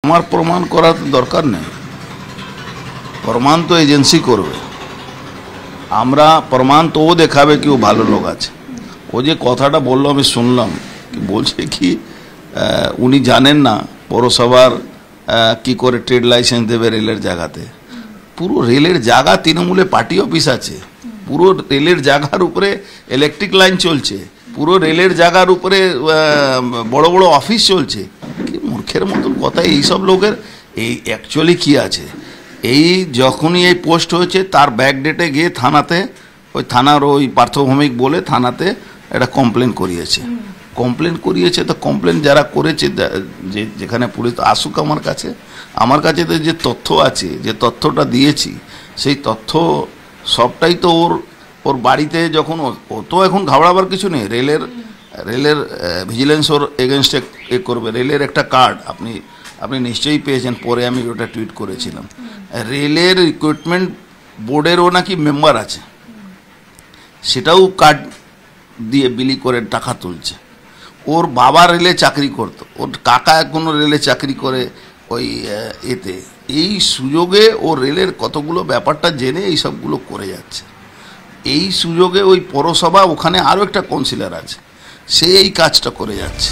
আমার প্রমাণ করার দরকার নেই, প্রমাণ তো এজেন্সি করবে। আমরা প্রমাণ তো ও দেখাবে কি ও ভালো লোক আছে। ও যে কথাটা বললো আমি শুনলাম, বলছে কি উনি জানেন না পৌরসভার কি করে ট্রেড লাইসেন্স দেবে রেলের জায়গাতে। পুরো রেলের জায়গা তৃণমূলে পার্টি অফিস আছে, পুরো রেলের জায়গার উপরে ইলেকট্রিক লাইন চলছে, পুরো রেলের জায়গার উপরে বড় বড় অফিস চলছে। কি মূর্খের মতন কথা এইসব লোকের। এই অ্যাকচুয়ালি কি আছে, এই যখনই এই পোস্ট হয়েছে তার ব্যাক ডেটে গিয়ে থানাতে, ওই থানার ওই পার্থভৌমিক বলে থানাতে একটা কমপ্লেন করিয়েছে। তো কমপ্লেন যারা করেছে, যেখানে পুলিশ আসুক আমার কাছে তো যে তথ্য আছে, যে তথ্যটা দিয়েছি, সেই তথ্য সবটাই তো ওর বাড়িতে। যখন ও তো এখন ঘাবড়াবার কিছু নেই, রেলের ভিজিলেন্স ওর এগেনস্টে করবে। রেলের একটা কার্ড আপনি নিশ্চয়ই পেয়েছেন, পরে আমি ওটা টুইট করেছিলাম। রেলের রিক্রুটমেন্ট বোর্ডেরও নাকি মেম্বার আছে, সেটাও কার্ড দিয়ে বিলি করে টাকা তুলছে। ওর বাবা রেলে চাকরি করতো, ওর কাকা এখনো রেলে চাকরি করে ওই এতে। এই সুযোগে ও রেলের কতগুলো ব্যাপারটা জেনে এই সবগুলো করে যাচ্ছে। এই সুযোগে ওই পৌরসভা, ওখানে আরও একটা কাউন্সিলর আছে, সে এই কাজটা করে যাচ্ছে।